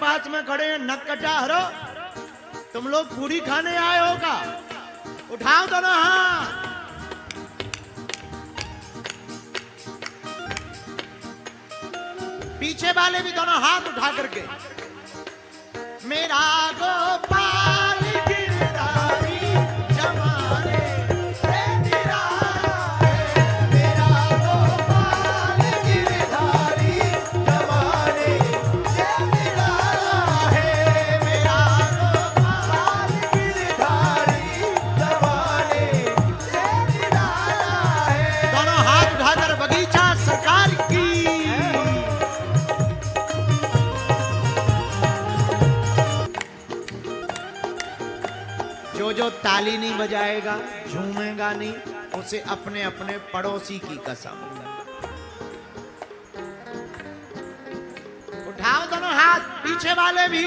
पास में खड़े हैं, नक कटा हरो। तुम लोग पूरी खाने आए हो का? उठाओ दोनों हाथ। पीछे वाले भी दोनों हाथ उठा करके। मेरा गोपाल गिरधारी जमाने से निराला है। मेरा गोपाल गिरधारी जमाने से निराला है। मेरा गोपाल गिरधारी जमाने से निराला है। दोनों हाथ उठाकर बगीचा सरकार की। जो ताली नहीं बजाएगा, झूमेगा नहीं, उसे अपने अपने पड़ोसी की कसम। उठाओ दोनों हाथ, पीछे वाले भी।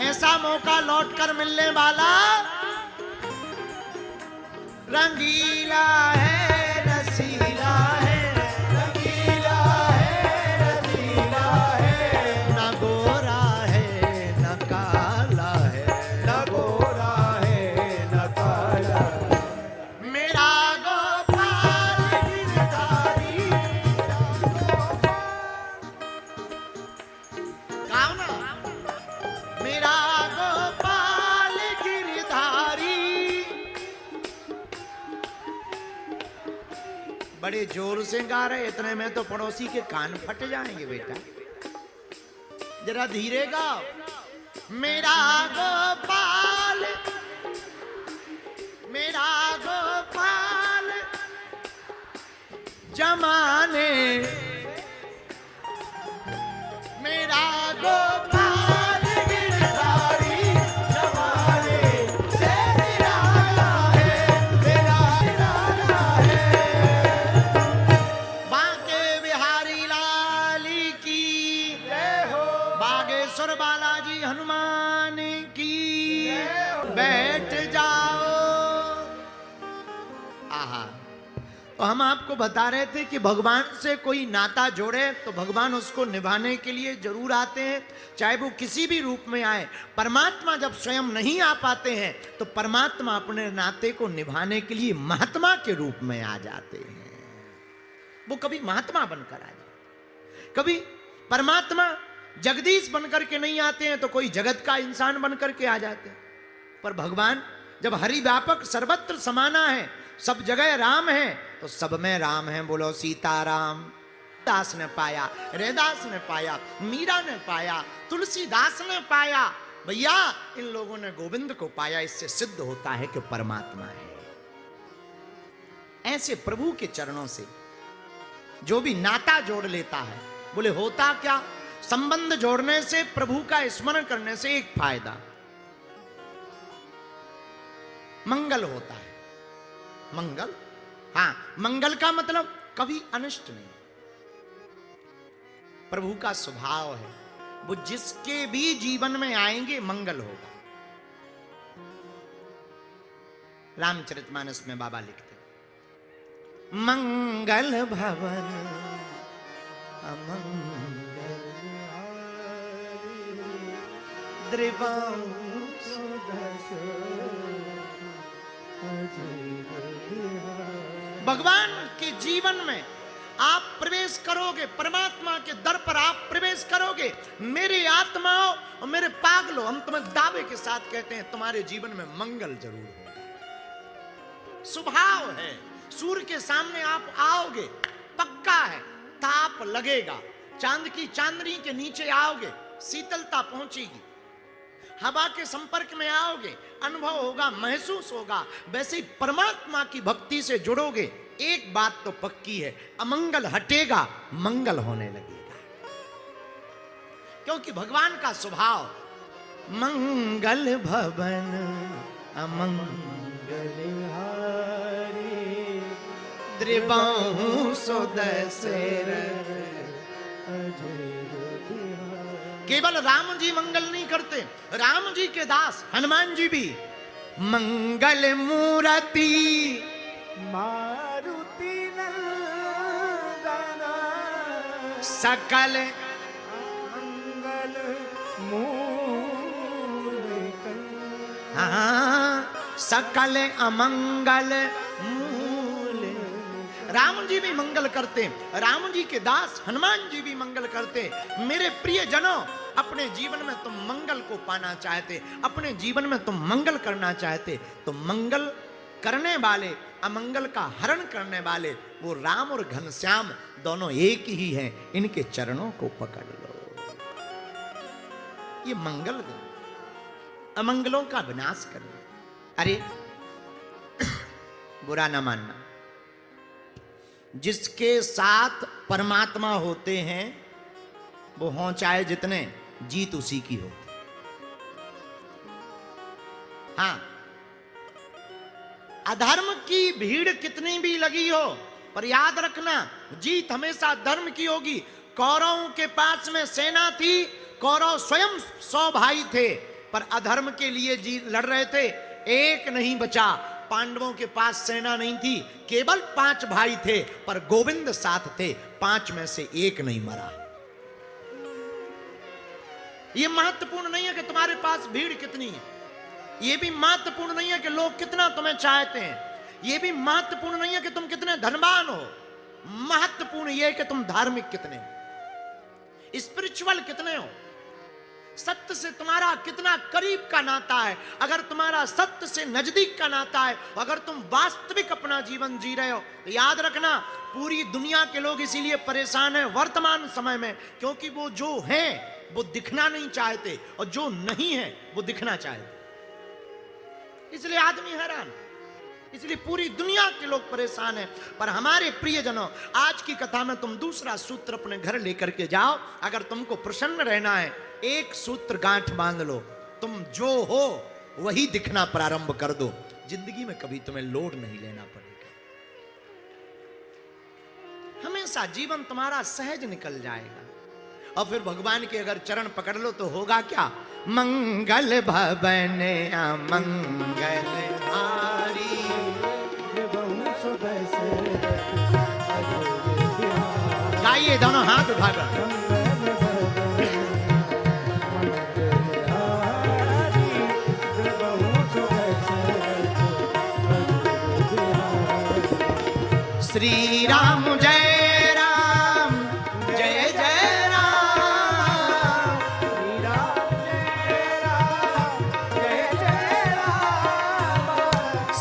ऐसा मौका लौट कर मिलने वाला रंगीला है, रसीला है, रंगीला है, रसीला है। ना गोरा है ना काला है, ना गोरा बड़े जोर से गा रहे, इतने में तो पड़ोसी के कान फट जाएंगे। बेटा जरा धीरे गाओ। मेरा गोपाल, मेरा गोपाल जमाने, मेरा गोपाल गिरधारी जमाने से निराला है। मेरा निराला है। बांके बिहारी लाली की जय हो। बागेश्वर बालाजी हनुमान की जय हो। बैठ जाओ। आहा, तो हम आपको बता रहे थे कि भगवान से कोई नाता जोड़े तो भगवान उसको निभाने के लिए जरूर आते हैं, चाहे वो किसी भी रूप में आए। परमात्मा जब स्वयं नहीं आ पाते हैं तो परमात्मा अपने नाते को निभाने के लिए महात्मा के रूप में आ जाते हैं। वो कभी महात्मा बनकर आ जाते, कभी परमात्मा जगदीश बनकर के नहीं आते हैं तो कोई जगत का इंसान बनकर के आ जाते हैं। पर भगवान जब हरि व्यापक सर्वत्र समाना है, सब जगह राम है, तो सब में राम है। बोलो सीताराम। दास ने पाया, रैदास ने पाया, मीरा ने पाया, तुलसीदास ने पाया। भैया इन लोगों ने गोविंद को पाया। इससे सिद्ध होता है कि परमात्मा है। ऐसे प्रभु के चरणों से जो भी नाता जोड़ लेता है, बोले होता क्या? संबंध जोड़ने से, प्रभु का स्मरण करने से एक फायदा, मंगल होता है। मंगल, हाँ, मंगल का मतलब कभी अनिष्ट नहीं। प्रभु का स्वभाव है, वो जिसके भी जीवन में आएंगे मंगल होगा। रामचरितमानस में बाबा लिखते, मंगल भवन अमंगल द्रिवंश भगवान के जीवन में आप प्रवेश करोगे, परमात्मा के दर पर आप प्रवेश करोगे। मेरी आत्माओं और मेरे पागलों, हम तुम्हें दावे के साथ कहते हैं तुम्हारे जीवन में मंगल जरूर होगा। स्वभाव है, सूर्य के सामने आप आओगे, पक्का है, ताप लगेगा। चांद की चांदनी के नीचे आओगे, शीतलता पहुंचेगी। हवा के संपर्क में आओगे, अनुभव होगा, महसूस होगा। वैसे ही परमात्मा की भक्ति से जुड़ोगे, एक बात तो पक्की है, अमंगल हटेगा, मंगल होने लगेगा। क्योंकि भगवान का स्वभाव मंगल भवन अमंगल हारी द्रिवंश दशरथ। केवल राम जी मंगल नहीं करते, राम जी के दास हनुमान जी भी मंगल मूर्ति मारुति नंदन सकल मंगल सकल अमंगल मूल। राम जी भी मंगल करते, राम जी के दास हनुमान जी भी मंगल करते। मेरे प्रिय जनों, अपने जीवन में तुम मंगल को पाना चाहते, अपने जीवन में तुम मंगल करना चाहते, तो मंगल करने वाले, अमंगल का हरण करने वाले वो राम और घनश्याम दोनों एक ही हैं। इनके चरणों को पकड़ लो। ये मंगल दो, अमंगलों का विनाश करो। अरे बुरा ना मानना, जिसके साथ परमात्मा होते हैं वो हों चाहे जितने, जीत उसी की हो। हां, अधर्म की भीड़ कितनी भी लगी हो, पर याद रखना जीत हमेशा धर्म की होगी। कौरवों के पास में सेना थी, कौरव स्वयं 100 भाई थे, पर अधर्म के लिए जी लड़ रहे थे, एक नहीं बचा। पांडवों के पास सेना नहीं थी, केवल 5 भाई थे, पर गोविंद साथ थे, 5 में से एक नहीं मरा। यह महत्वपूर्ण नहीं है कि तुम्हारे पास भीड़ कितनी है, यह भी महत्वपूर्ण नहीं है कि लोग कितना तुम्हें चाहते हैं, यह भी महत्वपूर्ण नहीं है कि तुम कितने धनवान हो। महत्वपूर्ण यह है कि तुम धार्मिक कितने हो, स्पिरिचुअल कितने हो, सत्य से तुम्हारा कितना करीब का नाता है। अगर तुम्हारा सत्य से नजदीक का नाता है, अगर तुम वास्तविक अपना जीवन जी रहे हो, तो याद रखना पूरी दुनिया के लोग इसीलिए परेशान हैं वर्तमान समय में, क्योंकि वो जो हैं वो दिखना नहीं चाहते, और जो नहीं है वो दिखना चाहते। इसलिए आदमी हैरान, इसलिए पूरी दुनिया के लोग परेशान हैं। पर हमारे प्रियजनों, आज की कथा में तुम दूसरा सूत्र अपने घर लेकर के जाओ। अगर तुमको प्रसन्न रहना है, एक सूत्र गांठ बांध लो, तुम जो हो वही दिखना प्रारंभ कर दो। जिंदगी में कभी तुम्हें लोड नहीं लेना पड़ेगा, हमेशा जीवन तुम्हारा सहज निकल जाएगा। और फिर भगवान के अगर चरण पकड़ लो तो होगा क्या? मंगल भवन अमंगल हारी, गाइए दोनों हाथ उठाकर। श्री राम जय राम, जय जय राम, श्री राम जय राम, जय जय राम,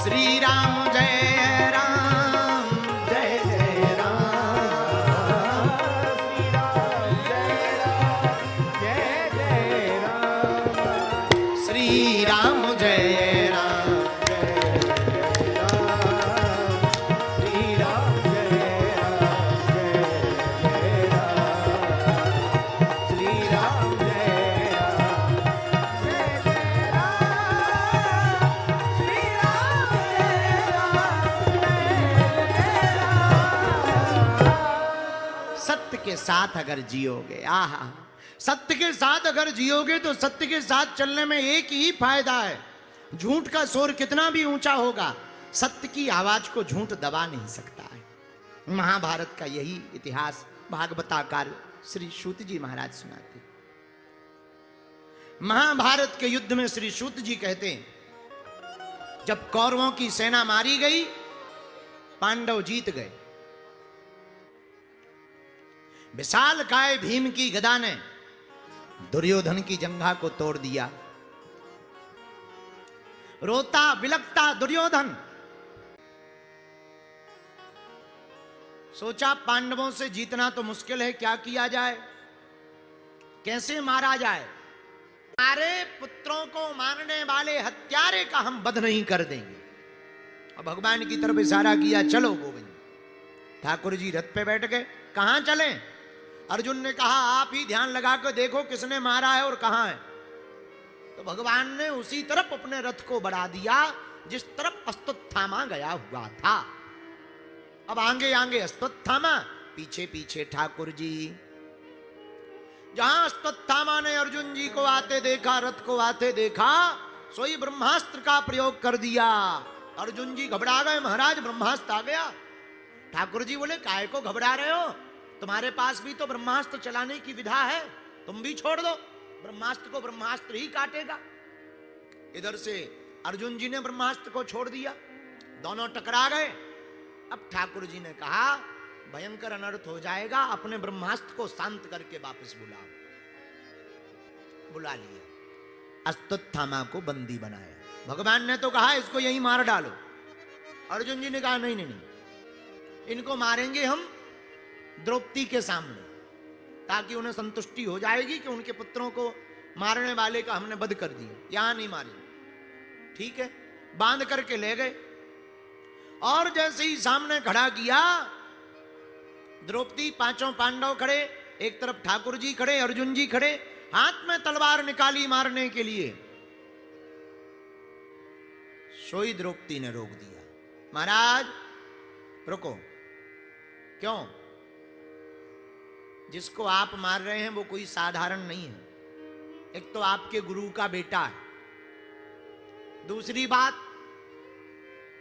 श्री राम जय राम, जय जय राम, श्री राम जय राम, जय जय राम, श्री राम जय राम। के साथ अगर जियोगे, आहा, सत्य के साथ अगर जियोगे तो सत्य के साथ चलने में एक ही फायदा है। झूठ का शोर कितना भी ऊंचा होगा, सत्य की आवाज को झूठ दबा नहीं सकता है। महाभारत का यही इतिहास भागवताकार श्री सूत जी महाराज सुनाते। महाभारत के युद्ध में श्री सूत जी कहते हैं, जब कौरवों की सेना मारी गई, पांडव जीत गए। विशाल काय भीम की गदा ने दुर्योधन की जंघा को तोड़ दिया। रोता बिलखता दुर्योधन, सोचा पांडवों से जीतना तो मुश्किल है, क्या किया जाए, कैसे मारा जाए। हमारे पुत्रों को मारने वाले हत्यारे का हम वध नहीं कर देंगे। और भगवान की तरफ इशारा किया, चलो गोविंद। ठाकुर जी रथ पे बैठ गए, कहां चलें? अर्जुन ने कहा, आप ही ध्यान लगा कर देखो किसने मारा है और कहां है। तो भगवान ने उसी तरफ अपने रथ को बढ़ा दिया जिस तरफ अश्वत्थामा गया हुआ था। अब आगे आगे अश्वत्थामा, पीछे पीछे ठाकुर जी। जहां अश्वत्थामा ने अर्जुन जी को आते देखा, रथ को आते देखा, सोई ब्रह्मास्त्र का प्रयोग कर दिया। अर्जुन जी घबरा गए, महाराज ब्रह्मास्त्र आ गया। ठाकुर जी बोले, काहे को घबरा रहे हो, तुम्हारे पास भी तो ब्रह्मास्त्र चलाने की विधा है, तुम भी छोड़ दो, ब्रह्मास्त्र को ब्रह्मास्त्र ही काटेगा। इधर से अर्जुन जी ने ब्रह्मास्त्र को छोड़ दिया, दोनों टकरा गए। अब ठाकुर जी ने कहा भयंकर अनर्थ हो जाएगा, अपने ब्रह्मास्त्र को शांत करके वापस बुलाओ। बुला लिया, अश्वत्थामा को बंदी बनाया। भगवान ने तो कहा इसको यहीं मार डालो। अर्जुन जी ने कहा नहीं नहीं नहीं, इनको मारेंगे हम द्रौपदी के सामने, ताकि उन्हें संतुष्टि हो जाएगी कि उनके पुत्रों को मारने वाले का हमने वध कर दिया, यहां नहीं मारेंगे। ठीक है, बांध करके ले गए। और जैसे ही सामने खड़ा किया, द्रौपदी, पांचों पांडव खड़े, एक तरफ ठाकुर जी खड़े, अर्जुन जी खड़े, हाथ में तलवार निकाली मारने के लिए। सोई द्रौपदी ने रोक दिया, महाराज रुको। क्यों? जिसको आप मार रहे हैं वो कोई साधारण नहीं है। एक तो आपके गुरु का बेटा है, दूसरी बात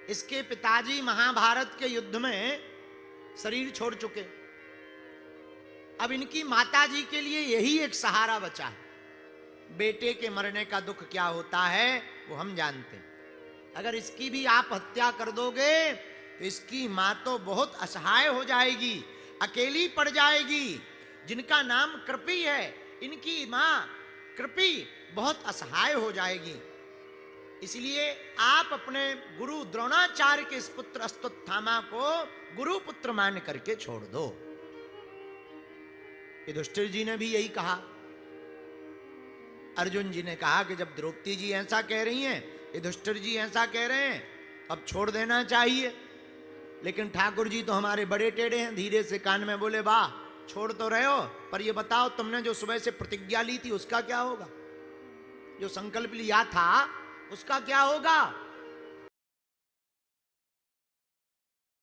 इसके पिताजी महाभारत के युद्ध में शरीर छोड़ चुके। अब इनकी माता जी के लिए यही एक सहारा बचा है। बेटे के मरने का दुख क्या होता है वो हम जानते हैं। अगर इसकी भी आप हत्या कर दोगे तो इसकी मां तो बहुत असहाय हो जाएगी, अकेली पड़ जाएगी। जिनका नाम कृपी है, इनकी मां कृपी बहुत असहाय हो जाएगी। इसलिए आप अपने गुरु द्रोणाचार्य के इस पुत्र अश्वत्थामा को गुरु पुत्र मान करके छोड़ दो। युधिष्ठिर जी ने भी यही कहा। अर्जुन जी ने कहा कि जब द्रौपदी जी ऐसा कह रही हैं, युधिष्ठिर जी ऐसा कह रहे हैं, अब छोड़ देना चाहिए। लेकिन ठाकुर जी तो हमारे बड़े टेढ़े हैं, धीरे से कान में बोले वाह छोड़ तो रहे हो, पर ये बताओ तुमने जो सुबह से प्रतिज्ञा ली थी उसका क्या होगा? जो संकल्प लिया था उसका क्या होगा?